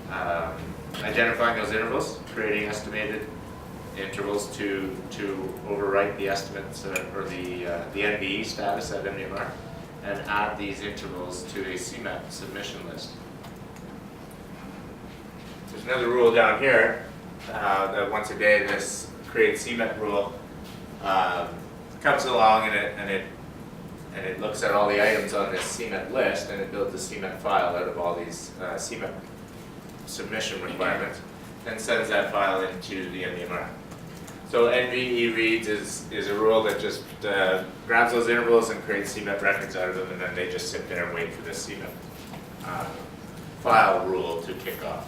by identifying those intervals, creating estimated intervals to overwrite the estimates or the NVE status at MDMR, and add these intervals to a CMET submission list. There's another rule down here that once a day this create CMET rule comes along and it looks at all the items on this CMET list, and it builds a CMET file out of all these CMET submission requirements and sends that file into the MDMR. So NVE reads is a rule that just grabs those intervals and creates CMET records out of them, and then they just sit there and wait for this CMET file rule to kick off.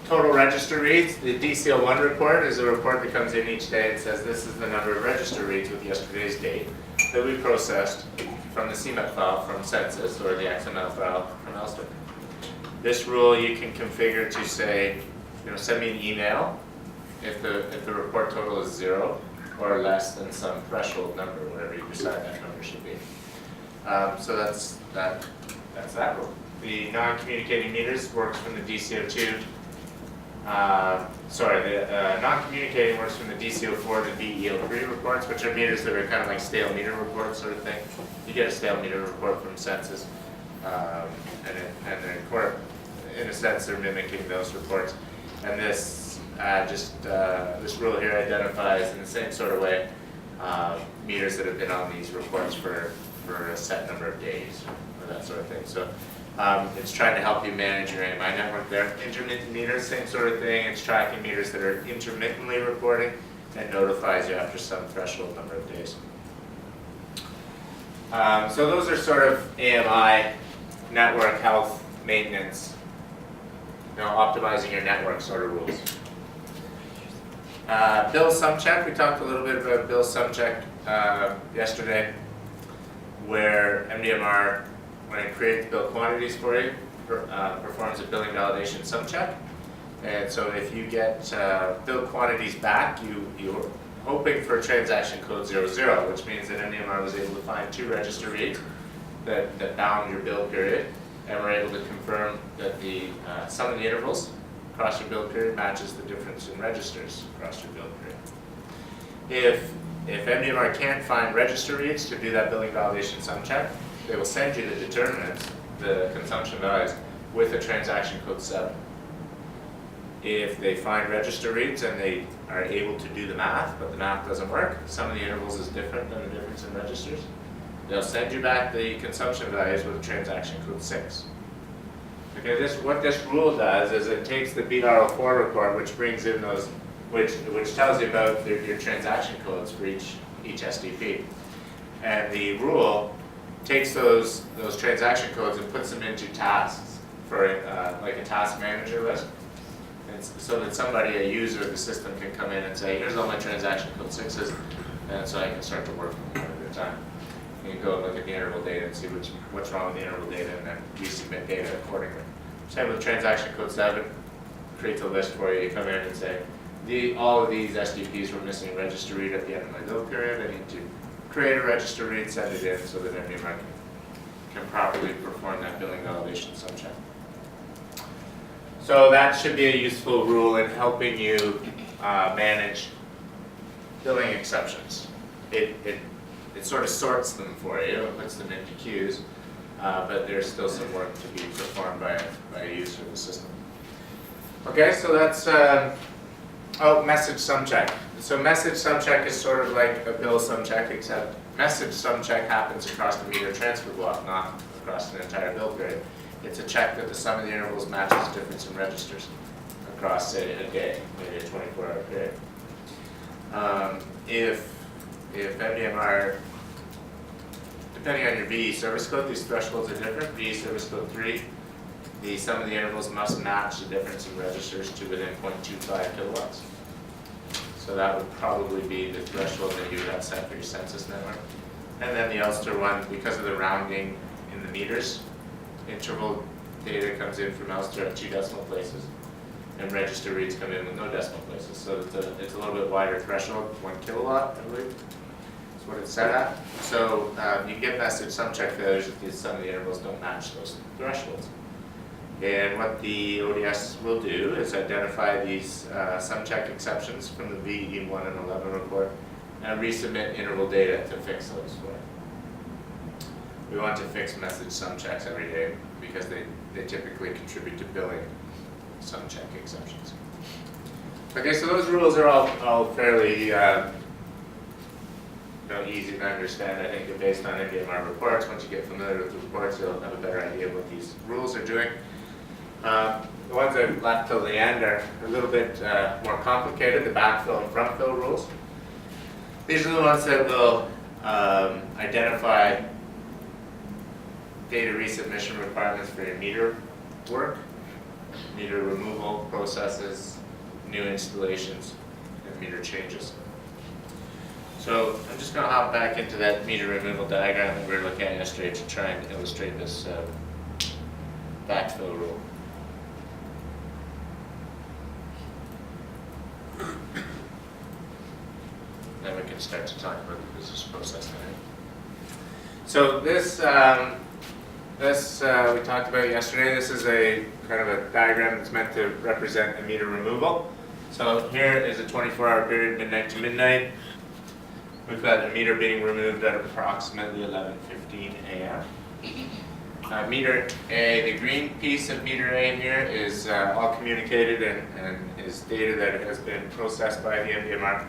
Total register reads. The DCL1 report is a report that comes in each day and says this is the number of register reads with yesterday's date that we processed from the CMET file from Census or the XML file from Elster. This rule you can configure to say, send me an email if the report total is 0 or less than some threshold number, whatever you decide that number should be. So that's that rule. The non-communicating meters works from the DCO2. The non-communicating works from the DCO4 to DEO3 reports, which are meters that are kind of like stale meter reports sort of thing. You get a stale meter report from Census, and in a sense they're mimicking those reports. And this this rule here identifies in the same sort of way meters that have been on these reports for a set number of days or that sort of thing. So it's trying to help you manage your AMI network there. Intermittent meters, same sort of thing. It's tracking meters that are intermittently reporting and notifies you after some threshold number of days. So those are sort of AMI, network health, maintenance, optimizing your network sort of rules. Bill sum check, we talked a little bit about bill sum check yesterday, where MDMR, when it creates bill quantities for you, performs a billing validation sum check. And so if you get bill quantities back, you're hoping for transaction code 00, which means that MDMR was able to find 2 register reads that bound your bill period, and we're able to confirm that the sum of the intervals across your bill period matches the difference in registers across your bill period. If MDMR can't find register reads to do that billing validation sum check, they will send you the determinants, the consumption values, with a transaction code 7. If they find register reads and they are able to do the math, but the math doesn't work, some of the intervals is different than the difference in registers, they'll send you back the consumption values with a transaction code 6. Okay, what this rule does is it takes the BR04 report, which brings in those, which tells you about your transaction codes for each SDP, and the rule takes those transaction codes and puts them into tasks for like a task manager list, and so that somebody, a user of the system, can come in and say, here's all my transaction code 6s, and so I can start to work one at a time. You can go and look at the interval data and see what's wrong with the interval data, and then resubmit data accordingly. Same with transaction code 7, creates a list for you. You come in and say, all of these SDPs were missing a register read at the end of my bill period. I need to create a register read, send it in so that MDMR can properly perform that billing validation sum check. So that should be a useful rule in helping you manage billing exceptions. It sort of sorts them for you and puts them into queues, but there's still some work to be performed by a user of the system. Okay, so that's message sum check. So message sum check is sort of like a bill sum check, except message sum check happens across the meter transfer block, not across an entire bill period. It's a check that the sum of the intervals matches the difference in registers across, say, a day, maybe a 24-hour period. If MDMR, depending on your VE service code, these thresholds are different. VE service code 3, the sum of the intervals must match the difference in registers to within 0.25 kilowatts. So that would probably be the threshold that you would have set for your census network. And then the Elster one, because of the rounding in the meters, interval data comes in from Elster at 2 decimal places, and register reads come in with no decimal places. So it's a little bit wider threshold, 1 kilowatt, I believe. what it's set at. So you get message some check failures if some of the intervals don't match those thresholds. And what the ODS will do is identify these some check exceptions from the VE1 and 11 report and resubmit interval data to fix those for it. We want to fix message some checks every day because they typically contribute to billing some check exceptions. Okay, so those rules are all fairly easy to understand. I think they're based on MDMR reports. Once you get familiar with the reports, you'll have a better idea of what these rules are doing. The ones I've left till the end are a little bit more complicated, the backfill and frontfill rules. These are the ones that will identify data resubmission requirements for your meter work, meter removal processes, new installations, and meter changes. So I'm just going to hop back into that meter removal diagram that we were looking at yesterday to try and illustrate this backfill rule. Then we can start to talk about the business process now. So this we talked about yesterday. This is a kind of a diagram that's meant to represent a meter removal. So here is a 24-hour period, midnight to midnight. We've got a meter being removed at approximately 11:15 a.m. Meter A, the green piece of meter A here is all communicated and is data that has been processed by the MDMR.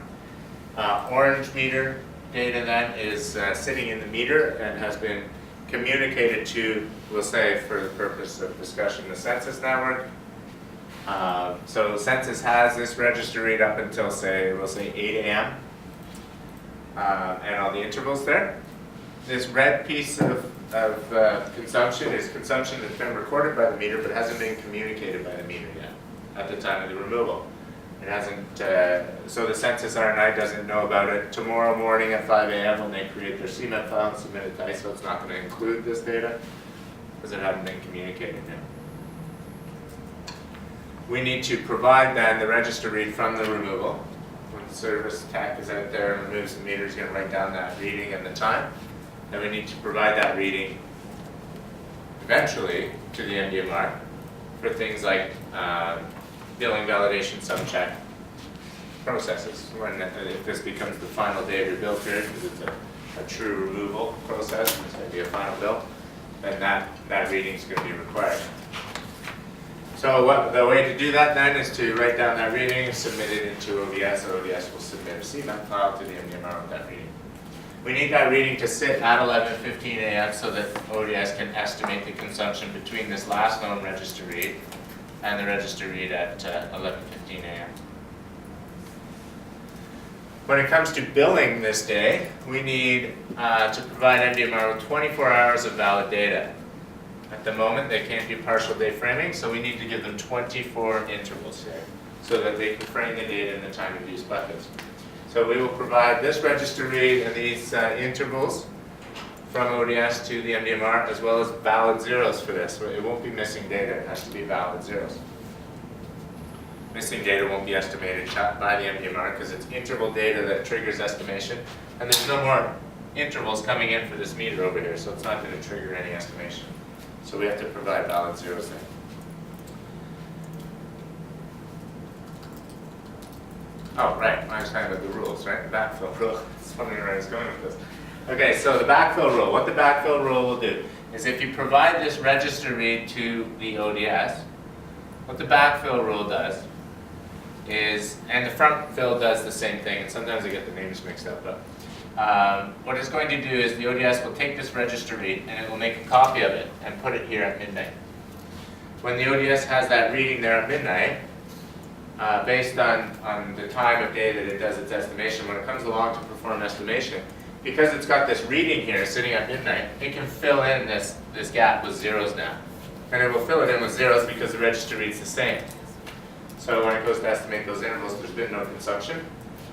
Orange meter data then is sitting in the meter and has been communicated to, we'll say for the purpose of discussion, the census network. So the census has this register read up until we'll say 8 a.m. And all the intervals there. This red piece of consumption is consumption that's been recorded by the meter but hasn't been communicated by the meter yet at the time of the removal. It hasn't, so the census RNI doesn't know about it tomorrow morning at 5 a.m. when they create their CMET file and submit it to ISO. It's not going to include this data because it hasn't been communicated yet. We need to provide then the register read from the removal. When the service tech is out there and removes the meter, he's going to write down that reading and the time. Then we need to provide that reading eventually to the MDMR for things like billing validation subcheck processes. If this becomes the final day of your bill period, because it's a true removal process, and it's going to be a final bill, then that reading is going to be required. So the way to do that then is to write down that reading and submit it into ODS. ODS will submit a CMET file to the MDMR with that reading. We need that reading to sit at 11:15 a.m. so that ODS can estimate the consumption between this last known register read and the register read at 11:15 a.m. When it comes to billing this day, we need to provide MDMR with 24 hours of valid data. At the moment, they can't do partial day framing, so we need to give them 24 intervals here so that they can frame the data in the time of use buckets. So we will provide this register read and these intervals from ODS to the MDMR, as well as valid zeros for this. It won't be missing data, it has to be valid zeros. Missing data won't be estimated by the MDMR because it's interval data that triggers estimation, and there's no more intervals coming in for this meter over here, so it's not going to trigger any estimation. So we have to provide valid zeros there. Oh, right, I was talking about the rules, right? The backfill rule. I was wondering where I was going with this. Okay, so the backfill rule. What the backfill rule will do is if you provide this register read to the ODS, what the backfill rule does is, and the front fill does the same thing, and sometimes I get the names mixed up, but what it's going to do is the ODS will take this register read and it will make a copy of it and put it here at midnight. When the ODS has that reading there at midnight, based on the time of day that it does its estimation, when it comes along to perform estimation, because it's got this reading here sitting at midnight, it can fill in this gap with zeros now. And it will fill it in with zeros because the register read's the same. So when it goes to estimate those intervals, there's been no consumption,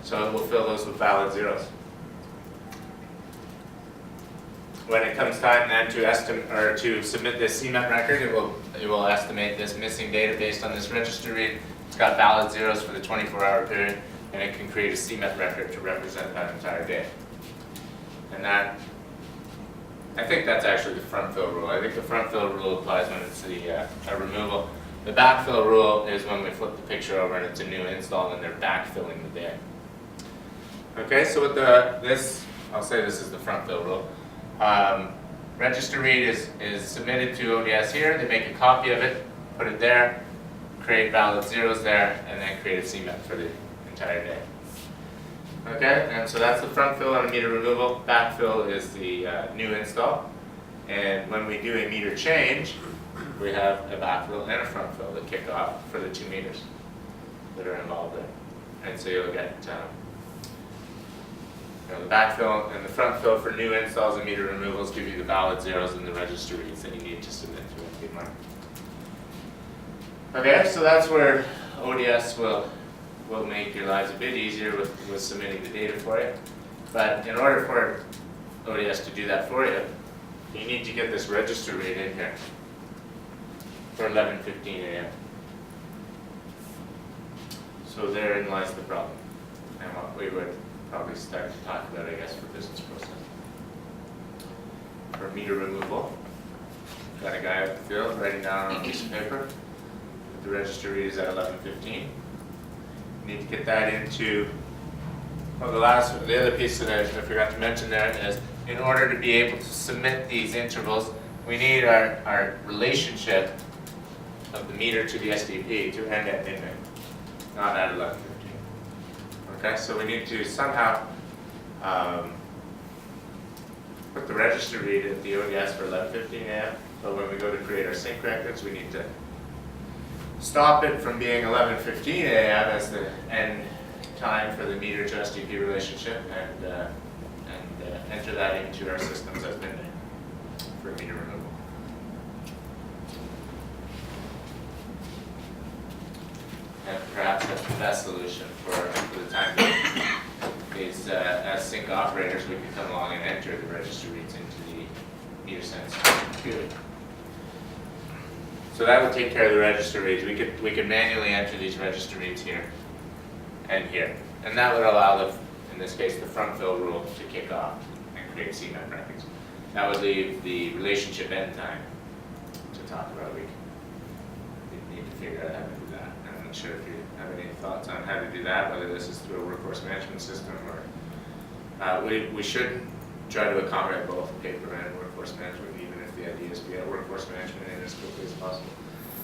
so it will fill those with valid zeros. When it comes time then to submit this CMET record, it will estimate this missing data based on this register read. It's got valid zeros for the 24-hour period, and it can create a CMET record to represent that entire day. And that, I think that's actually the front fill rule. I think the front fill rule applies when it's a removal. The backfill rule is when we flip the picture over and it's a new install and they're backfilling the day. Okay, so with this, I'll say this is the front fill rule. Register read is submitted to ODS here. They make a copy of it, put it there, create valid zeros there, and then create a CMEP for the entire day. Okay, and so that's the front fill on a meter removal. Backfill is the new install. And when we do a meter change, we have a backfill and a front fill that kick off for the 2 meters that are involved there. And so you'll get the backfill and the front fill for new installs and meter removals give you the valid zeros and the register reads that you need to submit to it. Okay, so that's where ODS will make your lives a bit easier with submitting the data for you. But in order for ODS to do that for you, you need to get this register read in here for 11:15 a.m. So therein lies the problem, and what we would probably start to talk about, I guess, for business process. For meter removal, got a guy out in the field writing down on a piece of paper that the register read is at 11:15. You need to get that into, well, the other piece that I forgot to mention there is, in order to be able to submit these intervals, we need our relationship of the meter to the SDP to end at midnight, not at 11:15. Okay, so we need to somehow put the register read at the ODS for 11:15 a.m. But when we go to create our sync records, we need to stop it from being 11:15 a.m. as the end time for the meter to SDP relationship, and enter that into our systems as midnight for meter removal. And perhaps that's the best solution for the time being. Is as sync operators, we can come along and enter the register reads into the meter sense computer. So that would take care of the register reads. We could manually enter these register reads here and here, and that would allow in this case, the front fill rule to kick off and create CMEP records. That would leave the relationship end time to talk about. We need to figure out how to do that. I'm not sure if you have any thoughts on how to do that, whether this is through a workforce management system or we should try to accommodate both paper and workforce management, even if the idea is to get workforce management in as quickly as possible.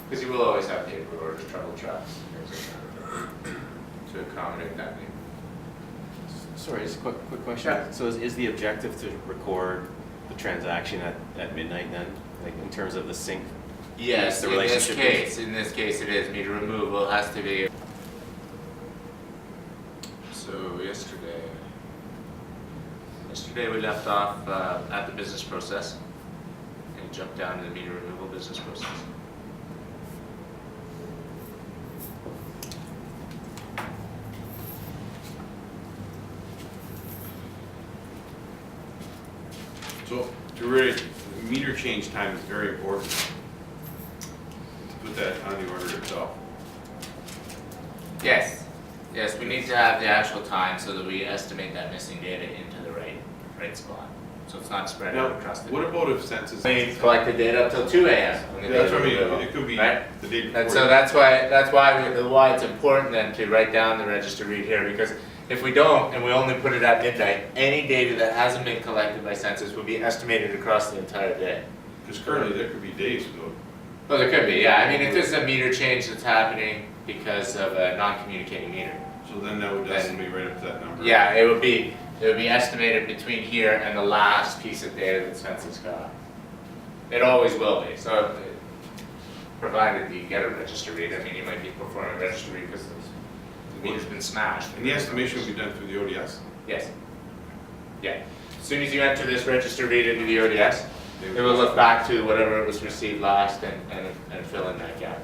Because you will always have paper or trouble tracks to accommodate that need. Sorry, just a quick question. Yeah. So is the objective to record the transaction at midnight then? Like in terms of the sync? Yes, the in relationship this case it is. Meter removal has to be. So yesterday we left off at the business process and jumped down to the meter removal business process. So, really, meter change time is very important. Put that on the order itself. Yes, we need to have the actual time so that we estimate that missing data into the right spot. So it's not spread out across the day. What about if census? We collect the data up till 2 a.m. That's what I mean. It could be right? the day before. And so that's why it's important then to write down the register read here, because if we don't and we only put it at midnight, any data that hasn't been collected by census will be estimated across the entire day. Because currently there could be days ago. Well, there could be, yeah. I mean, if there's a meter change that's happening because of a non-communicating meter. So then that would estimate right up to that number. Yeah, it would be estimated between here and the last piece of data that census got. It always will be. So, provided you get a register read, I mean, you might be performing a register read because the meter's been smashed. And the estimation will be done through the ODS? Yes. Yeah. As soon as you enter this register read into the ODS, it will look back to whatever it was received last and fill in that gap.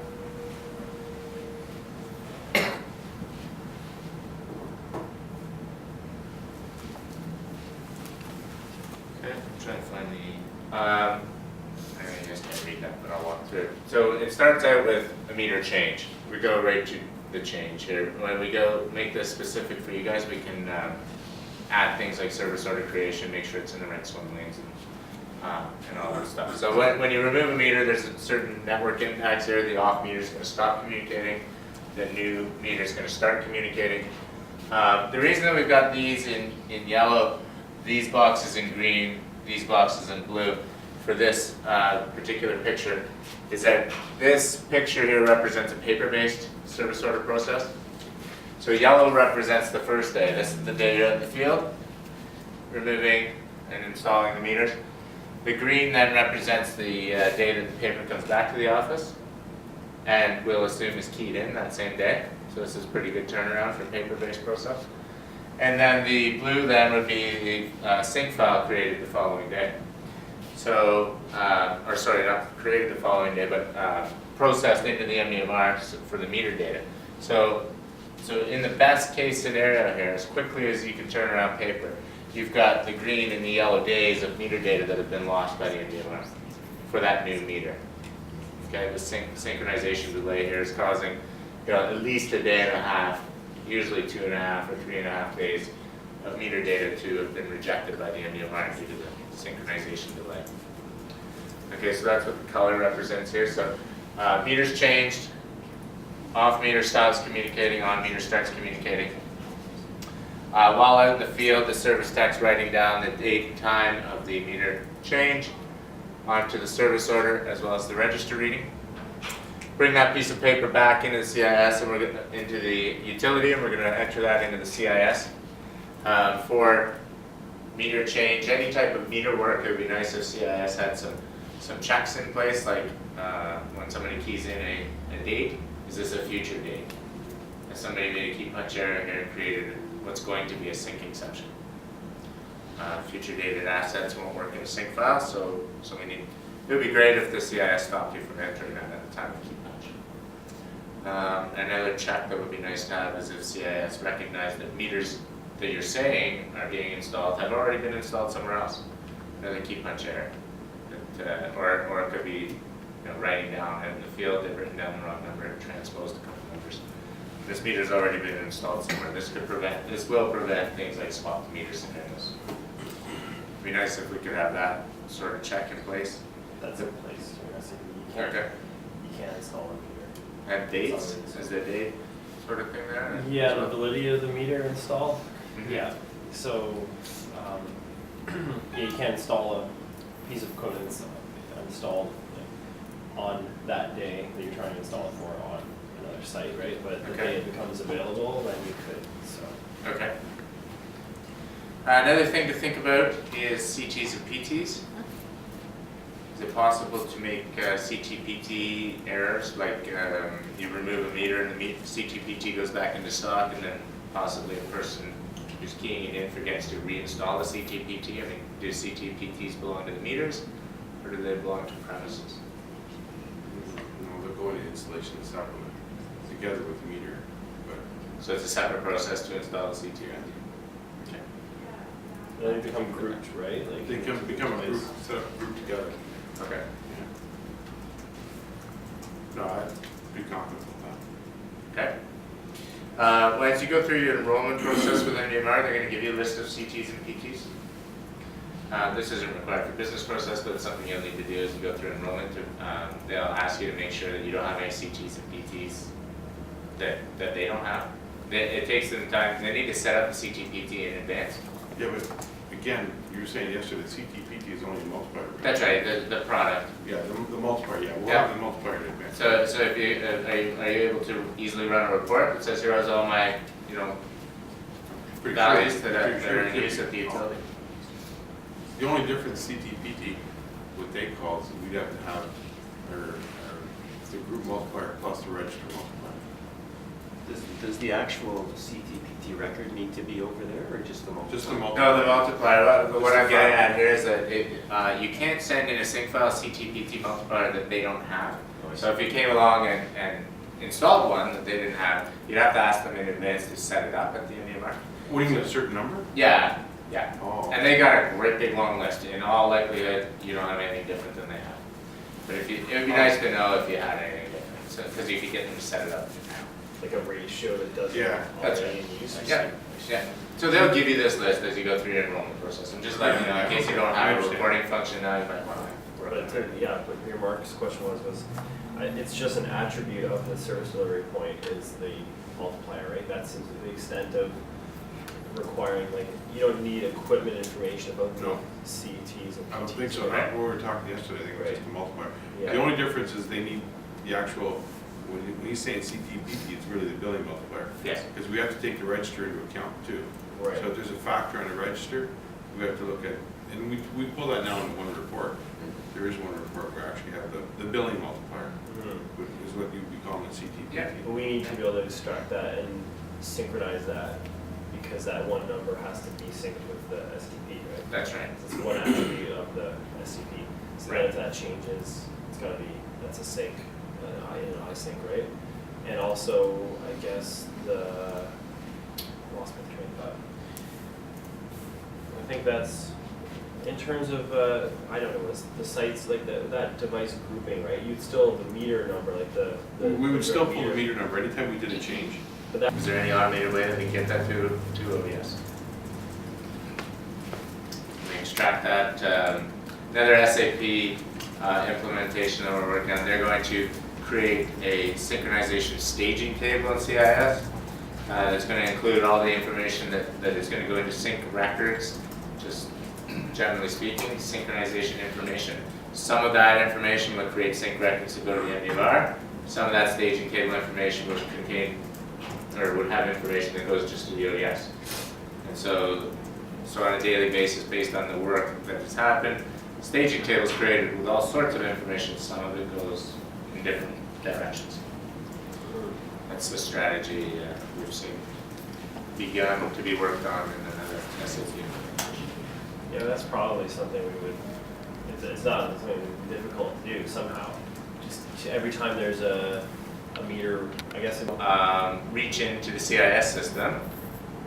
Okay, I'm trying to find the, I know you guys can't read that, but I'll walk through it. So it starts out with a meter change. We go right to the change here. When we go make this specific for you guys, we can add things like service order creation, make sure it's in the right swim lanes and all that stuff. So when you remove a meter, there's a certain network impacts there. The off meter is going to stop communicating. The new meter is going to start communicating. The reason that we've got these in yellow, these boxes in green, these boxes in blue for this particular picture is that this picture here represents a paper-based service order process. So yellow represents the first day. This is the day you're in the field, removing and installing the meters. The green then represents the day that the paper comes back to the office, and we'll assume is keyed in that same day. So this is a pretty good turnaround for paper-based process. And then the blue then would be the sync file created the following day. So, or sorry, not created the following day, but processed into the MDMR for the meter data. So in the best case scenario here, as quickly as you can turn around paper, you've got the green and the yellow days of meter data that have been lost by the MDMR for that new meter. Okay, the synchronization delay here is causing, at least a day and a half, usually 2.5 or 3.5 days of meter data to have been rejected by the MDMR due to the synchronization delay. Okay, so that's what the color represents here. So meters changed, off meter stops communicating, on meter starts communicating. While out in the field, the service tech's writing down the date and time of the meter change onto the service order as well as the register reading. Bring that piece of paper back into the CIS and we're going into the utility, and we're going to enter that into the CIS. For meter change, any type of meter work, it would be nice if CIS had some checks in place, like when somebody keys in a date, is this a future date? If somebody made a key punch error here and created what's going to be a syncing section. Future dated assets won't work in a sync file, so we need, it would be great if the CIS stopped you from entering that at the time of key punch. Another check that would be nice to have is if CIS recognized that meters that you're saying are being installed have already been installed somewhere else. Another key punch error. Or it could be writing down in the field, they've written down the wrong number and transposed a couple numbers. This meter's already been installed somewhere. This will prevent things like swap meter scenarios. It'd be nice if we could have that sort of check in place. That's in place. You can't install a meter. And dates, is there a date sort of thing there? Yeah, the validity of the meter install. Mhm. Yeah. So you can't install a piece of code installed on that day that you're trying to install it for on another site, right? But the day it becomes available, then you could. So. Okay. Another thing to think about is CTs and PTs. Is it possible to make CT-PT errors, like you remove a meter and the CT-PT goes back into stock, and then possibly a person who's keying it in forgets to reinstall the CT-PT? I mean, do CT-PTs belong to the meters, or do they belong to premises? No, they'll go into installation separately, together with the meter, but. So it's a separate process to install the CT, right? Okay. Then they become grouped, right? Like They can become a group, set up group together. Okay. Yeah. No, I'd be confident with that. Okay. Once you go through your enrollment process with MDMR, they're going to give you a list of CTs and PTs. This isn't required for business process, but it's something you'll need to do as you go through enrollment. They'll ask you to make sure that you don't have any CTs and PTs that they don't have. It takes them time. They need to set up the CT-PT in advance. Yeah, but again, you were saying yesterday that CT-PT is only a multiplier. Right? That's right, the product. Yeah, the multiplier, yeah, we'll Yeah. have the multiplier in advance. So if you, are you able to easily run a report that says here is all my, Pretty values sure- that pretty are sure in use at the utility? The only difference CT-PT, what they call is we'd have to have the group multiplier plus the register multiplier. Does the actual CT-PT record need to be over there, or just the multiplier? Just the multiplier. No, the multiplier, what I'm getting at here is that you can't send in a sync file CT-PT multiplier that they don't have. Oh, I see. So if you came along and installed one that they didn't have, you'd have to ask them in advance to set it up at the MDMR. What do you mean, a certain number? Yeah. Oh. And they got a great big long list. In all likelihood, you don't have anything different than they have. But it would be nice to know if you had anything different, because you could get them to set it up now. like a ratio that doesn't Yeah, that's already in use. Yeah, yeah. So they'll give you this list as you go through your enrollment process, and just let you know, in case you don't I have a understand. reporting function now, you might want to. But yeah, but your Mark's question was, it's just an attribute of the service delivery point is the multiplier, right? That's to the extent of requiring, like, you don't need equipment information about the No. CTs and PTs. I don't think so, Right. we were talking yesterday, I think it was just a multiplier. Yeah. The only difference is they need the actual, when he's saying CTPT, it's really the billing multiplier. Yes. Because we have to take the register into account too. Right. So if there's a factor on the register, we have to look at, and we pull that now in one report. There is one report where we actually have the billing multiplier, Mhm. which is what you'd be calling a CTPT. Yeah. But we need to be able to extract that and synchronize that, because that one number has to be synced with the STP, right? That's right. It's one attribute of the SCP. So then Right. if that changes, it's gotta be, that's a sync, an iSync, right? And also, I guess lost my train of thought. I think that's, in terms of, I don't know, the sites, like that device grouping, right? You'd still have the meter number, like the. We would still pull the meter number anytime we did a change. But that, Is there any automated way that we can get that to OBS? We extract that, another SAP implementation that we're working on, they're going to create a synchronization staging table in CIS. That's going to include all the information that is going to go into sync records, just generally speaking, synchronization information. Some of that information would create sync records to go to the MDR. Some of that staging table information would contain, or would have information that goes just to the ODS. And so on a daily basis, based on the work that has happened, staging tables created with all sorts of information. Some of it goes in different directions. That's the strategy we've seen begun to be worked on in another SAP. yeah, that's probably something we would, it's not something difficult to do somehow. Just every time there's a meter, I guess. Reach into the CIS system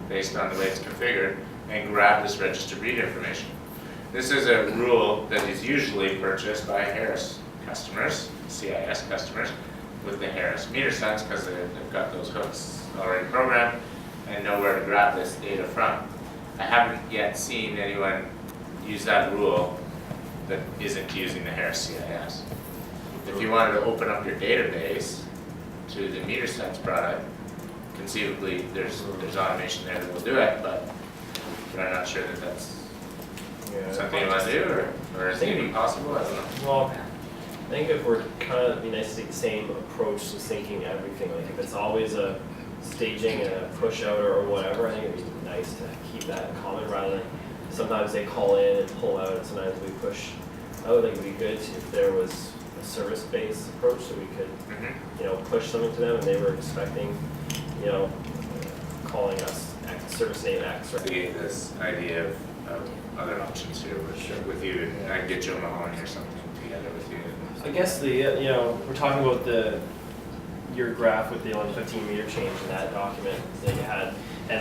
based on the way it's configured and grab this register read information. This is a rule that is usually purchased by Harris customers, CIS customers, with the Harris meter sense because they've got those hooks already programmed and know where to grab this data from. I haven't yet seen anyone use that rule that isn't using the Harris CIS. If you wanted to open up your database to the meter sense product, conceivably there's automation there that will do it, but I'm not sure that that's Yeah. something you want to do, or is it even possible? I don't know. Well, I think if we're kind of, it'd be nice to take the same approach to syncing everything. Like if it's always a staging and a push out or whatever, I think it'd be nice to keep that in common rather than sometimes they call in and pull out and sometimes we push out. Like it'd be good if there was a service-based approach so we could, push something to them and they were expecting, calling us X, service name X, right? This idea of other options here with you, and I can get Joe Mahoney or something together with you. I guess we're talking about your graph with the 15 meter change in that document that you had. And